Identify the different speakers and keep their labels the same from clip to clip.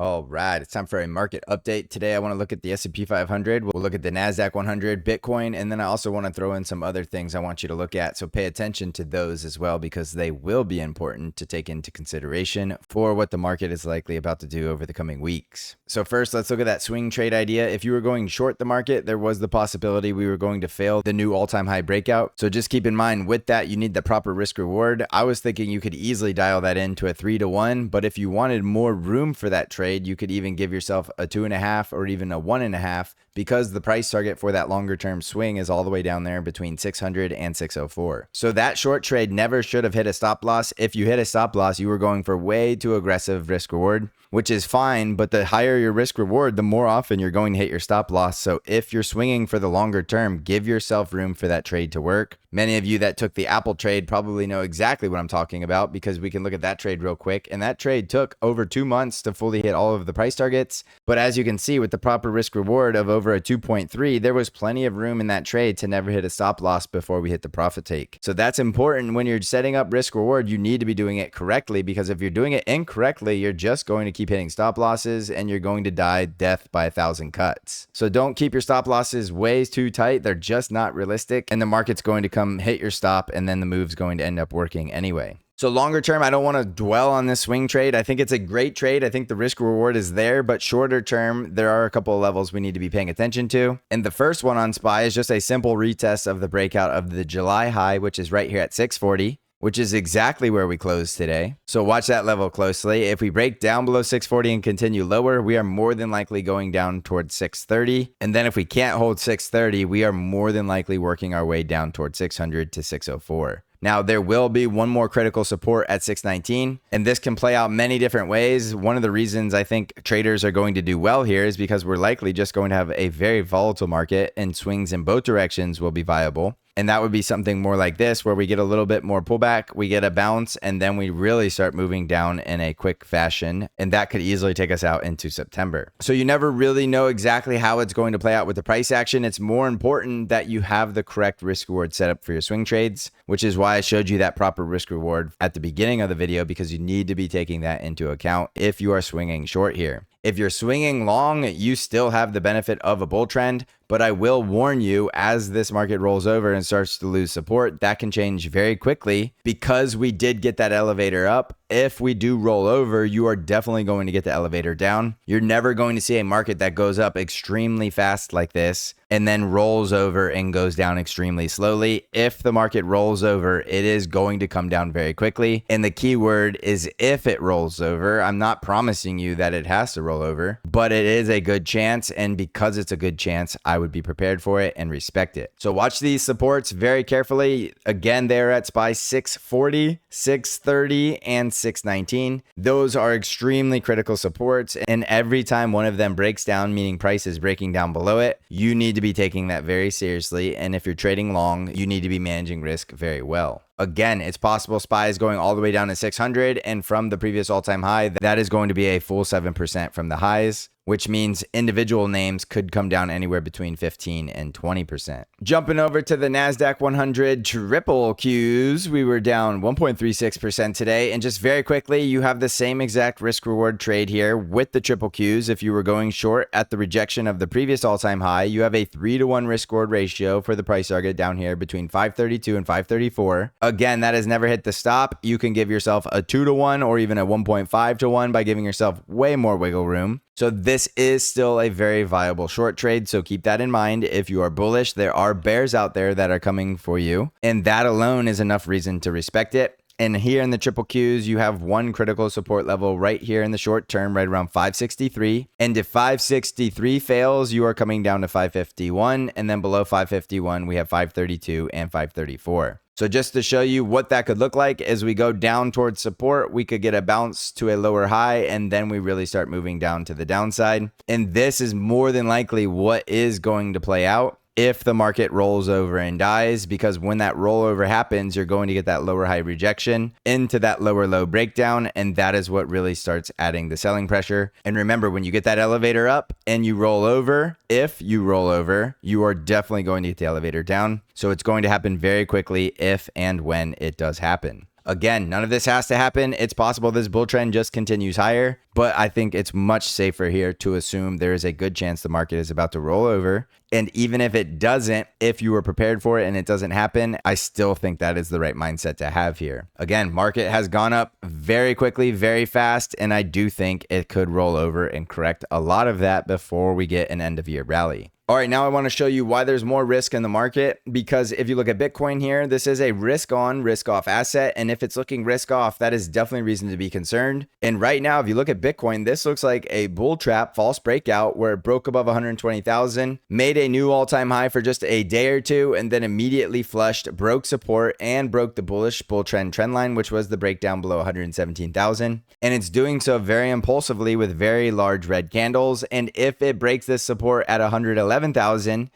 Speaker 1: All right, it's time for a market update. Today, I want to look at the S&P 500. We'll look at the NASDAQ 100, Bitcoin, and then I also want to throw in some other things I want you to look at. So pay attention to those as well because they will be important to take into consideration for what the market is likely about to do over the coming weeks. So first, let's look at that swing trade idea. If you were going short the market, there was the possibility we were going to fail the new all-time high breakout. So just keep in mind with that, you need the proper risk reward. I was thinking you could easily dial that into a 3-to-1, but if you wanted more room for that trade, you could even give yourself a 2.5 or even a 1.5 because the price target for that longer term swing is all the way down there between 600 and 604. So that short trade never should have hit a stop loss. If you hit a stop loss, you were going for way too aggressive risk reward, which is fine, but the higher your risk reward, the more often you're going to hit your stop loss. So if you're swinging for the longer term, give yourself room for that trade to work. Many of you that took the Apple trade probably know exactly what I'm talking about because we can look at that trade real quick. And that trade took over 2 months to fully hit all of the price targets. But as you can see, with the proper risk reward of over a 2.3, there was plenty of room in that trade to never hit a stop loss before we hit the profit take. So that's important. When you're setting up risk reward, you need to be doing it correctly because if you're doing it incorrectly, you're just going to keep hitting stop losses and you're going to die death by 1,000 cuts. So don't keep your stop losses way too tight. They're just not realistic and the market's going to come hit your stop and then the move's going to end up working anyway. So longer term, I don't want to dwell on this swing trade. I think it's a great trade. I think the risk reward is there, but shorter term, there are a couple of levels we need to be paying attention to. And the first one on SPY is just a simple retest of the breakout of the July high, which is right here at 640. Which is exactly where we closed today. So watch that level closely. If we break down below 640 and continue lower, we are more than likely going down towards 630. And then if we can't hold 630, we are more than likely working our way down towards 600 to 604. Now, there will be one more critical support at 619, and this can play out many different ways. One of the reasons I think traders are going to do well here is because we're likely just going to have a very volatile market and swings in both directions will be viable. And that would be something more like this, where we get a little bit more pullback, we get a bounce, and then we really start moving down in a quick fashion. And that could easily take us out into September. So you never really know exactly how it's going to play out with the price action. It's more important that you have the correct risk reward set up for your swing trades, which is why I showed you that proper risk reward at the beginning of the video, because you need to be taking that into account if you are swinging short here. If you're swinging long, you still have the benefit of a bull trend, but I will warn you, as this market rolls over and starts to lose support, that can change very quickly because we did get that elevator up. If we do roll over, you are definitely going to get the elevator down. You're never going to see a market that goes up extremely fast like this and then rolls over and goes down extremely slowly. If the market rolls over, it is going to come down very quickly. And the key word is if it rolls over. I'm not promising you that it has to roll over, but it is a good chance. And because it's a good chance, I would be prepared for it and respect it. So watch these supports very carefully. Again, they're at SPY 640, 630, and 619. Those are extremely critical supports. And every time one of them breaks down, meaning price is breaking down below it, you need to be taking that very seriously. And if you're trading long, you need to be managing risk very well. Again, it's possible SPY is going all the way down to 600, and from the previous all-time high, that is going to be a full 7% from the highs, which means individual names could come down anywhere between 15 and 20%. Jumping over to the NASDAQ 100 triple Qs, we were down 1.36% today. And just very quickly, you have the same exact risk reward trade here with the triple Qs. If you were going short at the rejection of the previous all-time high, you have a 3-to-1 risk reward ratio for the price target down here between 532 and 534. Again, that has never hit the stop. You can give yourself a 2-to-1 or even a 1.5-to-1 by giving yourself way more wiggle room. So this is still a very viable short trade. So keep that in mind. If you are bullish, there are bears out there that are coming for you. And that alone is enough reason to respect it. And here in the triple Qs, you have one critical support level right here in the short term, right around 563. And if 563 fails, you are coming down to 551. And then below 551, we have 532 and 534. So just to show you what that could look like as we go down towards support, we could get a bounce to a lower high and then we really start moving down to the downside. And this is more than likely what is going to play out if the market rolls over and dies, because when that rollover happens, you're going to get that lower high rejection into that lower low breakdown. And that is what really starts adding the selling pressure. And remember, when you get that elevator up and you roll over, if you roll over, you are definitely going to get the elevator down. So it's going to happen very quickly if and when it does happen. Again, none of this has to happen. It's possible this bull trend just continues higher, but I think it's much safer here to assume there is a good chance the market is about to roll over. And even if it doesn't, if you were prepared for it and it doesn't happen, I still think that is the right mindset to have here. Again, market has gone up very quickly, very fast, and I do think it could roll over and correct a lot of that before we get an end of year rally. All right, now I want to show you why there's more risk in the market, because if you look at Bitcoin here, this is a risk on, risk off asset. And if it's looking risk off, that is definitely reason to be concerned. And right now, if you look at Bitcoin, this looks like a bull trap, false breakout, where it broke above 120,000, made a new all-time high for just a day or two, and then immediately flushed, broke support, and broke the bullish bull trend line, which was the breakdown below 117,000. And it's doing so very impulsively with very large red candles. And if it breaks this support at 111,000,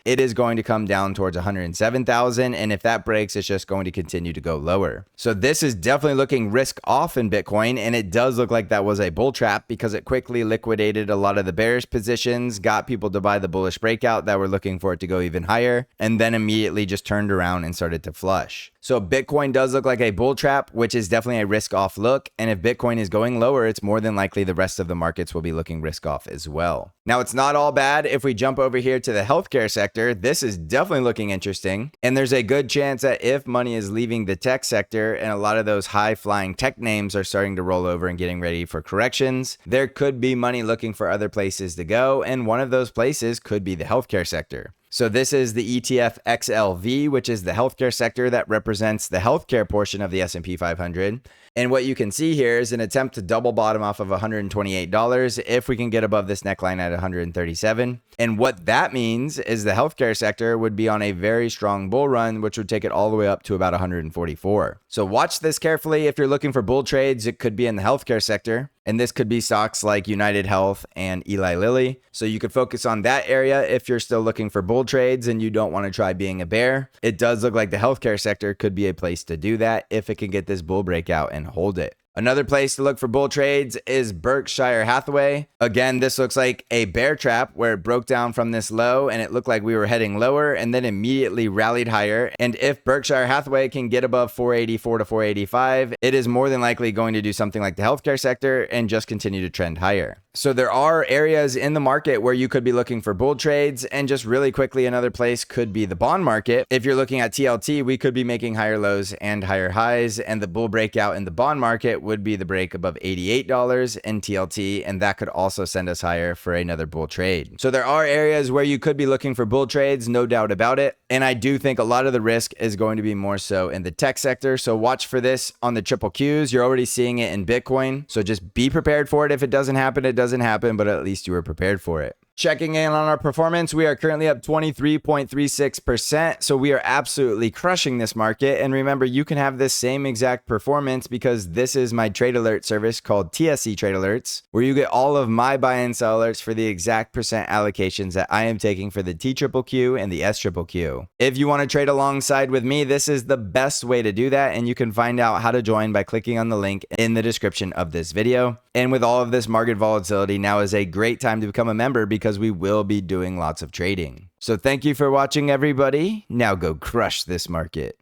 Speaker 1: it is going to come down towards 107,000. And if that breaks, it's just going to continue to go lower. So this is definitely looking risk off in Bitcoin. And it does look like that was a bull trap because it quickly liquidated a lot of the bearish positions, got people to buy the bullish breakout that were looking for it to go even higher, and then immediately just turned around and started to flush. So Bitcoin does look like a bull trap, which is definitely a risk off look. And if Bitcoin is going lower, it's more than likely the rest of the markets will be looking risk off as well. Now, it's not all bad. If we jump over here to the healthcare sector, this is definitely looking interesting. And there's a good chance that if money is leaving the tech sector and a lot of those high flying tech names are starting to roll over and getting ready for corrections, there could be money looking for other places to go. And one of those places could be the healthcare sector. So this is the ETF XLV, which is the healthcare sector that represents the healthcare portion of the S&P 500. And what you can see here is an attempt to double bottom off of $128 if we can get above this neckline at $137. And what that means is the healthcare sector would be on a very strong bull run, which would take it all the way up to about $144. So watch this carefully. If you're looking for bull trades, it could be in the healthcare sector. And this could be stocks like United Health and Eli Lilly. So you could focus on that area if you're still looking for bull trades and you don't want to try being a bear. It does look like the healthcare sector could be a place to do that if it can get this bull breakout and hold it. Another place to look for bull trades is Berkshire Hathaway. Again, this looks like a bear trap where it broke down from this low and it looked like we were heading lower and then immediately rallied higher. And if Berkshire Hathaway can get above 484 to 485, it is more than likely going to do something like the healthcare sector and just continue to trend higher. So there are areas in the market where you could be looking for bull trades, and just really quickly, another place could be the bond market. If you're looking at TLT, we could be making higher lows and higher highs, and the bull breakout in the bond market would be the break above $88 in TLT, and that could also send us higher for another bull trade. So there are areas where you could be looking for bull trades, no doubt about it. And I do think a lot of the risk is going to be more so in the tech sector. So watch for this on the triple Qs. You're already seeing it in Bitcoin. So just be prepared for it. If it doesn't happen, it doesn't happen, but at least you were prepared for it. Checking in on our performance, we are currently up 23.36%. So we are absolutely crushing this market. And remember, you can have this same exact performance because this is my trade alert service called TSC Trade Alerts, where you get all of my buy and sell alerts for the exact percent allocations that I am taking for the TQQQ and the SQQQ. If you want to trade alongside with me, this is the best way to do that. And you can find out how to join by clicking on the link in the description of this video. And with all of this market volatility, now is a great time to become a member because we will be doing lots of trading. So thank you for watching, everybody. Now go crush this market.